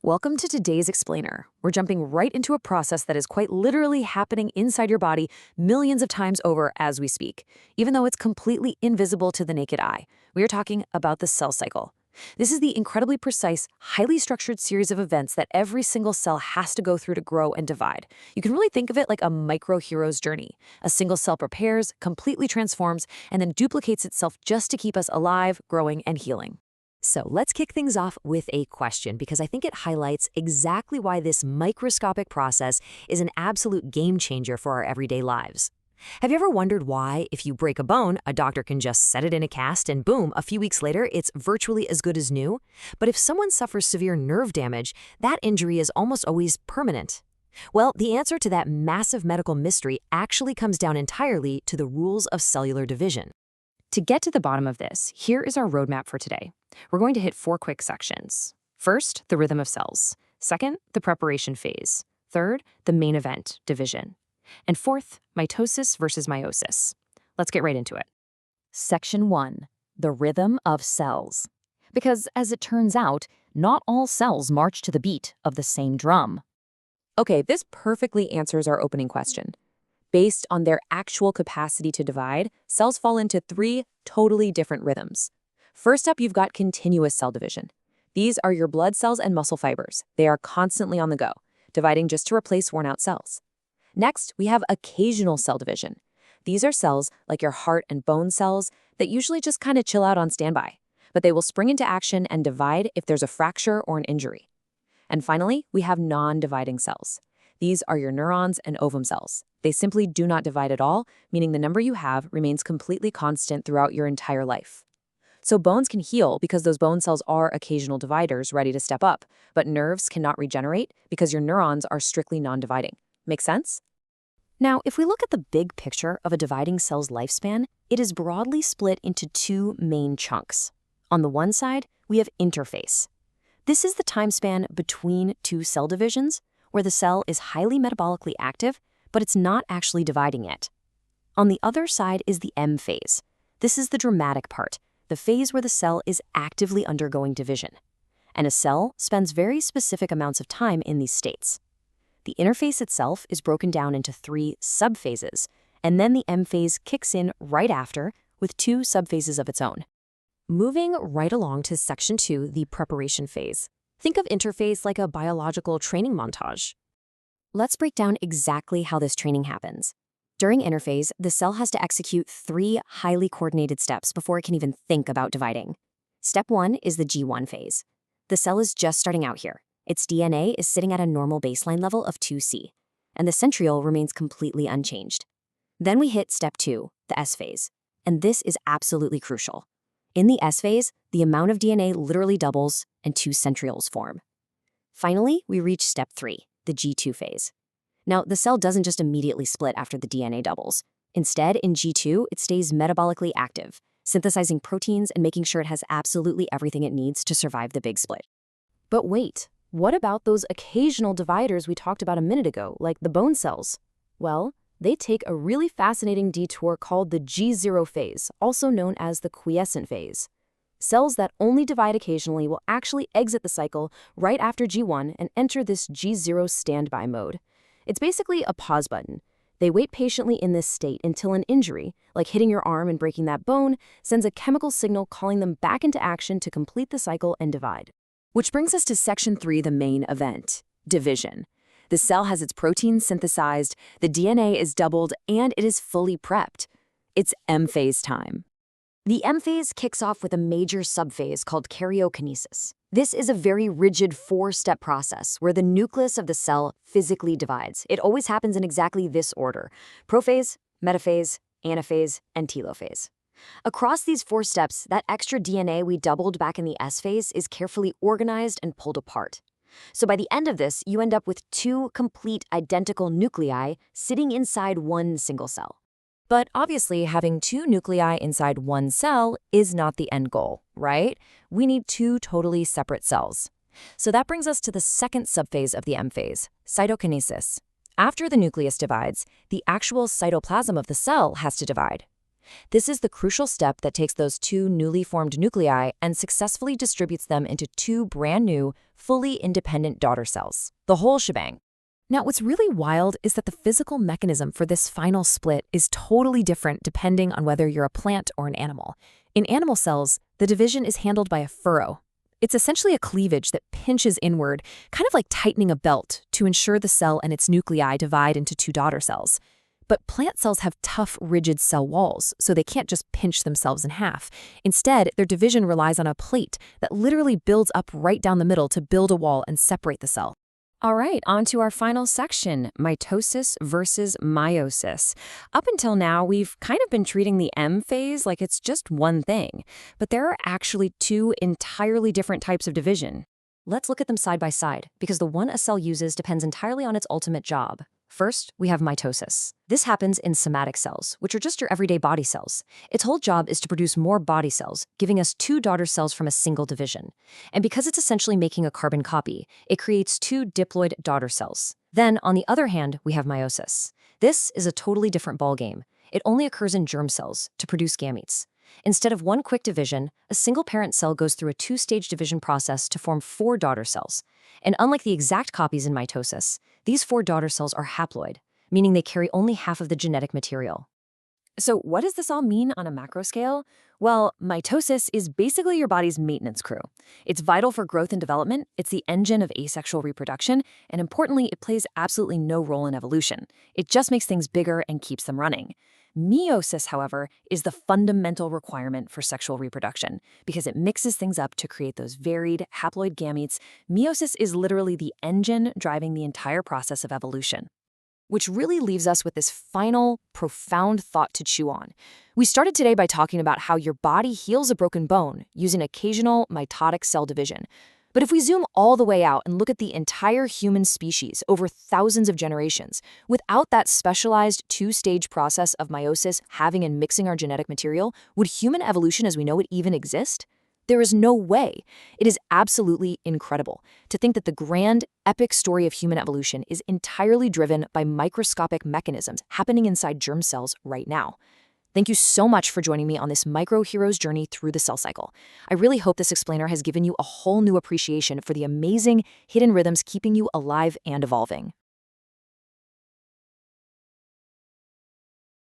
Welcome to today's explainer. We're jumping right into a process that is quite literally happening inside your body millions of times over as we speak, even though it's completely invisible to the naked eye. We are talking about the cell cycle. This is the incredibly precise, highly structured series of events that every single cell has to go through to grow and divide. You can really think of it like a micro-hero's journey. A single cell prepares, completely transforms, and then duplicates itself just to keep us alive, growing, and healing. So let's kick things off with a question, because I think it highlights exactly why this microscopic process is an absolute game changer for our everyday lives. Have you ever wondered why, if you break a bone, a doctor can just set it in a cast and boom, a few weeks later, it's virtually as good as new? But if someone suffers severe nerve damage, that injury is almost always permanent. Well, the answer to that massive medical mystery actually comes down entirely to the rules of cellular division. To get to the bottom of this, here is our roadmap for today. We're going to hit 4 quick sections. First, the rhythm of cells. Second, the preparation phase. Third, the main event, division. And fourth, mitosis versus meiosis. Let's get right into it. Section 1, the rhythm of cells. Because as it turns out, not all cells march to the beat of the same drum. Okay, this perfectly answers our opening question. Based on their actual capacity to divide, cells fall into 3 totally different rhythms. First up, you've got continuous cell division. These are your blood cells and muscle fibers. They are constantly on the go, dividing just to replace worn-out cells. Next, we have occasional cell division. These are cells like your heart and bone cells that usually just kind of chill out on standby, but they will spring into action and divide if there's a fracture or an injury. And finally, we have non-dividing cells. These are your neurons and ovum cells. They simply do not divide at all, meaning the number you have remains completely constant throughout your entire life. So bones can heal because those bone cells are occasional dividers ready to step up, but nerves cannot regenerate because your neurons are strictly non-dividing. Make sense? Now, if we look at the big picture of a dividing cell's lifespan, it is broadly split into 2 main chunks. On the one side, we have interphase. This is the time span between 2 cell divisions, where the cell is highly metabolically active, but it's not actually dividing yet. On the other side is the M phase. This is the dramatic part, the phase where the cell is actively undergoing division. And a cell spends very specific amounts of time in these states. The interphase itself is broken down into 3 subphases, and then the M phase kicks in right after with 2 subphases of its own. Moving right along to section 2, the preparation phase. Think of interphase like a biological training montage. Let's break down exactly how this training happens. During interphase, the cell has to execute 3 highly coordinated steps before it can even think about dividing. Step 1 is the G1 phase. The cell is just starting out here. Its DNA is sitting at a normal baseline level of 2C, and the centriole remains completely unchanged. Then we hit step 2, the S phase, and this is absolutely crucial. In the S phase, the amount of DNA literally doubles and 2 centrioles form. Finally, we reach step 3, the G2 phase. Now, the cell doesn't just immediately split after the DNA doubles. Instead, in G2, it stays metabolically active, synthesizing proteins and making sure it has absolutely everything it needs to survive the big split. But wait, what about those occasional dividers we talked about a minute ago, like the bone cells? Well, they take a really fascinating detour called the G0 phase, also known as the Quiescent Phase. Cells that only divide occasionally will actually exit the cycle right after G1 and enter this G0 standby mode. It's basically a pause button. They wait patiently in this state until an injury, like hitting your arm and breaking that bone, sends a chemical signal calling them back into action to complete the cycle and divide. Which brings us to section 3, the main event, division. The cell has its proteins synthesized, the DNA is doubled, and it is fully prepped. It's M phase time. The M phase kicks off with a major subphase called karyokinesis. This is a very rigid 4-step process where the nucleus of the cell physically divides. It always happens in exactly this order: prophase, metaphase, anaphase, and telophase. Across these 4 steps, that extra DNA we doubled back in the S phase is carefully organized and pulled apart. So by the end of this, you end up with 2 complete identical nuclei sitting inside one single cell. But obviously, having 2 nuclei inside one cell is not the end goal, right? We need 2 totally separate cells. So that brings us to the second subphase of the M phase, cytokinesis. After the nucleus divides, the actual cytoplasm of the cell has to divide. This is the crucial step that takes those two newly formed nuclei and successfully distributes them into two brand new, fully independent daughter cells. The whole shebang. Now, what's really wild is that the physical mechanism for this final split is totally different depending on whether you're a plant or an animal. In animal cells, the division is handled by a furrow. It's essentially a cleavage that pinches inward, kind of like tightening a belt to ensure the cell and its nuclei divide into two daughter cells. But plant cells have tough, rigid cell walls, so they can't just pinch themselves in half. Instead, their division relies on a plate that literally builds up right down the middle to build a wall and separate the cell. All right, on to our final section, mitosis versus meiosis. Up until now, we've kind of been treating the M phase like it's just one thing, but there are actually two entirely different types of division. Let's look at them side by side, because the one a cell uses depends entirely on its ultimate job. First, we have mitosis. This happens in somatic cells, which are just your everyday body cells. Its whole job is to produce more body cells, giving us two daughter cells from a single division. And because it's essentially making a carbon copy, it creates two diploid daughter cells. Then, on the other hand, we have meiosis. This is a totally different ballgame. It only occurs in germ cells to produce gametes. Instead of one quick division, a single parent cell goes through a two-stage division process to form four daughter cells. And unlike the exact copies in mitosis, these four daughter cells are haploid, meaning they carry only half of the genetic material. So what does this all mean on a macro scale? Well, mitosis is basically your body's maintenance crew. It's vital for growth and development, it's the engine of asexual reproduction, and importantly, it plays absolutely no role in evolution. It just makes things bigger and keeps them running. Meiosis, however, is the fundamental requirement for sexual reproduction because it mixes things up to create those varied haploid gametes. Meiosis is literally the engine driving the entire process of evolution. Which really leaves us with this final, profound thought to chew on. We started today by talking about how your body heals a broken bone using occasional mitotic cell division. But if we zoom all the way out and look at the entire human species over thousands of generations, without that specialized two-stage process of meiosis having and mixing our genetic material, would human evolution as we know it even exist? There is no way. It is absolutely incredible to think that the grand, epic story of human evolution is entirely driven by microscopic mechanisms happening inside germ cells right now. Thank you so much for joining me on this micro-hero's journey through the cell cycle. I really hope this explainer has given you a whole new appreciation for the amazing hidden rhythms keeping you alive and evolving.